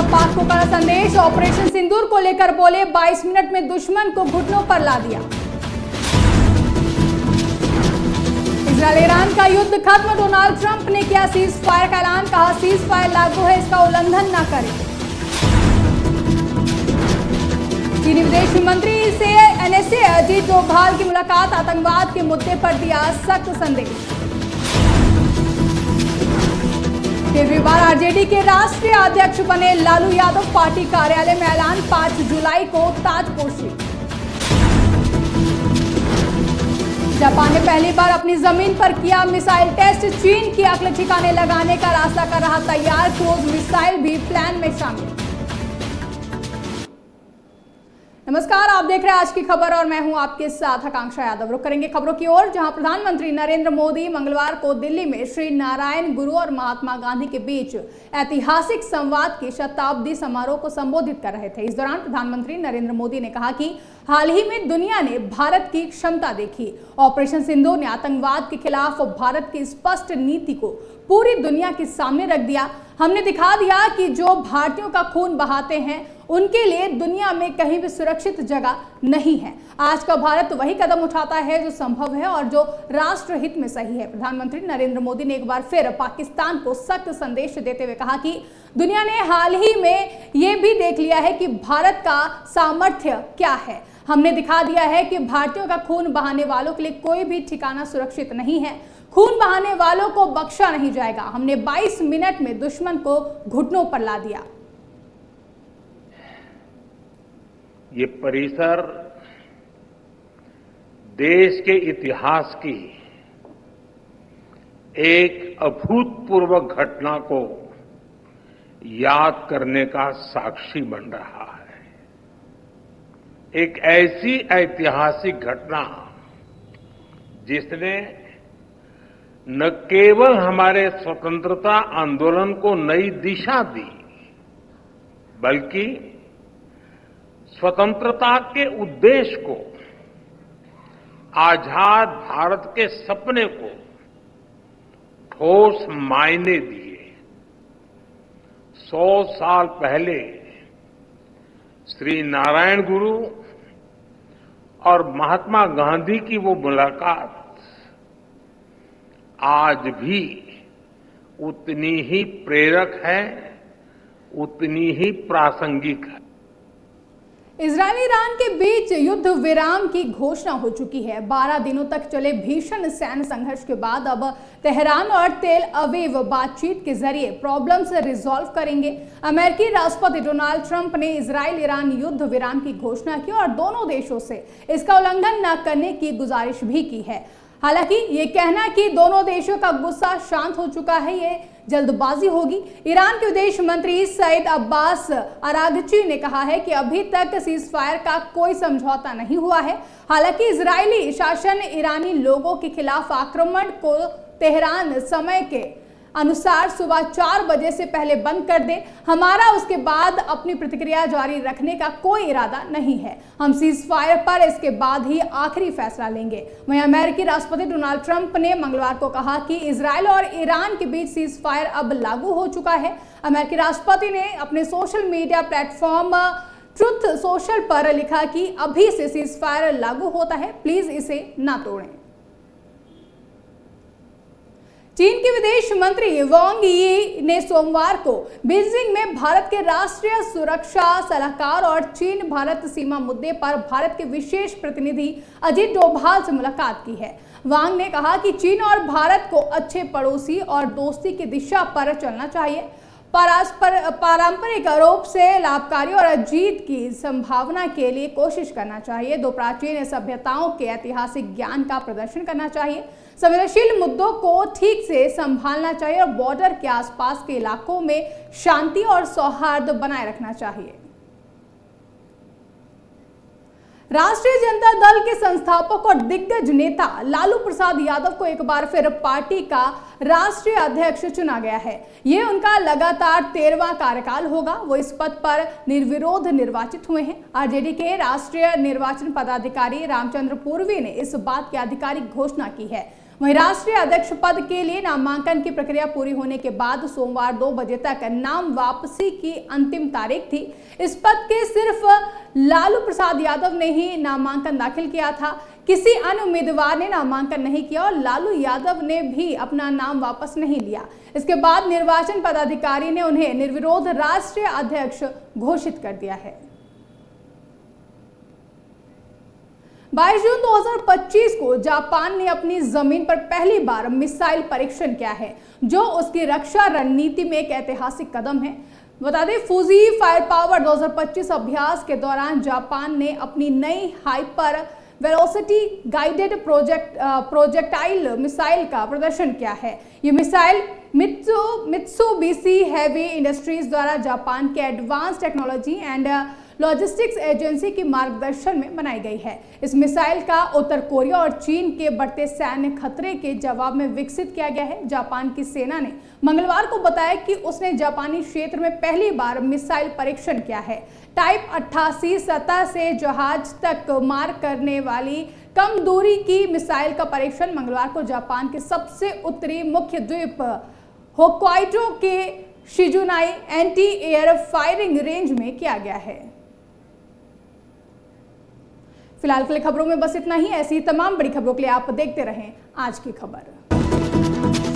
का पाक को कड़ा संदेश। ऑपरेशन सिंदूर को लेकर बोले 22 मिनट में दुश्मन को घुटनों पर ला दिया। इजरायल ईरान का युद्ध खत्म, डोनाल्ड ट्रंप ने किया सीज फायर का ऐलान, कहा सीज फायर लागू है, इसका उल्लंघन न करें। चीनी विदेश मंत्री से एनएसए अजीत डोभाल की मुलाकात, आतंकवाद के मुद्दे पर दिया सख्त संदेश। केजरीवाल आरजेडी के राष्ट्रीय अध्यक्ष बने, लालू यादव पार्टी कार्यालय में ऐलान, 5 जुलाई को ताजपोशी। जापान ने पहली बार अपनी जमीन पर किया मिसाइल टेस्ट, चीन की अक्ल ठिकाने लगाने का रास्ता कर रहा तैयार, क्रूज मिसाइल भी प्लान में शामिल। नमस्कार, आप देख रहे हैं आज की खबर और मैं हूं आपके साथ आकांक्षा यादव। रुक करेंगे खबरों की ओर, जहां प्रधानमंत्री नरेंद्र मोदी मंगलवार को दिल्ली में श्री नारायण गुरु और महात्मा गांधी के बीच ऐतिहासिक संवाद के शताब्दी समारोह को संबोधित कर रहे थे। इस दौरान प्रधानमंत्री नरेंद्र मोदी ने कहा कि हाल ही में दुनिया ने भारत की क्षमता देखी। ऑपरेशन सिंदूर ने आतंकवाद के खिलाफ भारत की स्पष्ट नीति को पूरी दुनिया के सामने रख दिया। हमने दिखा दिया कि जो भारतीयों का खून बहाते हैं उनके लिए दुनिया में कहीं भी सुरक्षित जगह नहीं है। आज का भारत वही कदम उठाता है जो संभव है और जो राष्ट्र हित में सही है। प्रधानमंत्री नरेंद्र मोदी ने एक बार फिर पाकिस्तान को सख्त संदेश देते हुए कहा कि दुनिया ने हाल ही में ये भी देख लिया है कि भारत का सामर्थ्य क्या है। हमने दिखा दिया है कि भारतीयों का खून बहाने वालों के लिए कोई भी ठिकाना सुरक्षित नहीं है। खून बहाने वालों को बख्शा नहीं जाएगा। हमने 22 मिनट में दुश्मन को घुटनों पर ला दिया। ये परिसर देश के इतिहास की एक अभूतपूर्व घटना को याद करने का साक्षी बन रहा है। एक ऐसी ऐतिहासिक घटना जिसने न केवल हमारे स्वतंत्रता आंदोलन को नई दिशा दी, बल्कि स्वतंत्रता के उद्देश्य को, आजाद भारत के सपने को ठोस मायने दिए। 100 साल पहले श्री नारायण गुरु और महात्मा गांधी की वो मुलाकात आज भी उतनी ही प्रेरक है, उतनी ही प्रासंगिक है। इजरायल ईरान के बीच युद्ध विराम की घोषणा हो चुकी है। 12 दिनों तक चले भीषण सैन्य संघर्ष के बाद अब तेहरान और तेल अवीव बातचीत के जरिए प्रॉब्लम्स रिजॉल्व करेंगे। अमेरिकी राष्ट्रपति डोनाल्ड ट्रंप ने इजरायल ईरान युद्ध विराम की घोषणा की और दोनों देशों से इसका उल्लंघन न करने की गुजारिश भी की है। हालांकि ये कहना कि दोनों देशों का गुस्सा शांत हो चुका है, ये जल्दबाजी होगी। ईरान के विदेश मंत्री सईद अब्बास अरागची ने कहा है कि अभी तक सीज फायर का कोई समझौता नहीं हुआ है। हालांकि इजरायली शासन ईरानी लोगों के खिलाफ आक्रमण को तेहरान समय के अनुसार सुबह 4 बजे से पहले बंद कर दे। हमारा उसके बाद अपनी प्रतिक्रिया जारी रखने का कोई इरादा नहीं है। हम सीज फायर पर इसके बाद ही आखिरी फैसला लेंगे। वहीं अमेरिकी राष्ट्रपति डोनाल्ड ट्रंप ने मंगलवार को कहा कि इजरायल और ईरान के बीच सीज फायर अब लागू हो चुका है। अमेरिकी राष्ट्रपति ने अपने social media platform truth social पर लिखा कि अभी से सीज फायर लागू होता है, प्लीज इसे ना तोड़ें। चीन के विदेश मंत्री वांग यी ने सोमवार को बीजिंग में भारत के राष्ट्रीय सुरक्षा सलाहकार और चीन भारत सीमा मुद्दे पर भारत के विशेष प्रतिनिधि अजीत डोभाल से मुलाकात की है। वांग ने कहा कि चीन और भारत को अच्छे पड़ोसी और दोस्ती की दिशा पर चलना चाहिए। पारंपरिक रूप से लाभकारी और जीत की संभावना के लिए कोशिश करना चाहिए। दो प्राचीन सभ्यताओं के ऐतिहासिक ज्ञान का प्रदर्शन करना चाहिए। संवेदनशील मुद्दों को ठीक से संभालना चाहिए और बॉर्डर के आसपास के इलाकों में शांति और सौहार्द बनाए रखना चाहिए। राष्ट्रीय जनता दल के संस्थापक और दिग्गज नेता लालू प्रसाद यादव को एक बार फिर पार्टी का राष्ट्रीय अध्यक्ष चुना गया है। ये उनका लगातार 13वां कार्यकाल होगा। वो इस पद पर निर्विरोध निर्वाचित हुए हैं। आरजेडी के राष्ट्रीय निर्वाचन पदाधिकारी रामचंद्र पूर्वी ने इस बात की आधिकारिक घोषणा की है। वहीं राष्ट्रीय अध्यक्ष पद के लिए नामांकन की प्रक्रिया पूरी होने के बाद सोमवार 2 बजे तक नाम वापसी की अंतिम तारीख थी। इस पद के सिर्फ लालू प्रसाद यादव ने ही नामांकन दाखिल किया था। किसी अन्य उम्मीदवार ने नामांकन नहीं किया और लालू यादव ने भी अपना नाम वापस नहीं लिया। इसके बाद निर्वाचन पदाधिकारी ने उन्हें निर्विरोध राष्ट्रीय अध्यक्ष घोषित कर दिया है। 22 जून 2025 को जापान ने अपनी जमीन पर पहली बार मिसाइल परीक्षण किया है, जो उसकी रक्षा रणनीति में एक ऐतिहासिक कदम है। बता दें, फूजी फायर पावर 2025 अभ्यास के दौरान जापान ने अपनी नई hyper velocity guided projectile missile का प्रदर्शन किया है। ये मिसाइल मित्सुबिशी हेवी इंडस्ट्रीज द्वारा जापान के advance technology and logistics agency के मार्गदर्शन में बनाई गई है। इस मिसाइल का उत्तर कोरिया और चीन के बढ़ते सैन्य खतरे के जवाब में विकसित किया गया है। जापान की सेना ने मंगलवार को बताया कि उसने जापानी क्षेत्र में पहली बार मिसाइल परीक्षण किया है। टाइप 88 सतह से जहाज तक मार करने वाली कम दूरी की मिसाइल का परीक्षण मंगलवार को जापान के सबसे उत्तरी मुख्य द्वीप होक्काइडो के शिजुनाई एंटी एयर फायरिंग रेंज में किया गया है। फिलहाल के लिए खबरों में बस इतना ही। ऐसी तमाम बड़ी खबरों के लिए आप देखते रहें आज की खबर।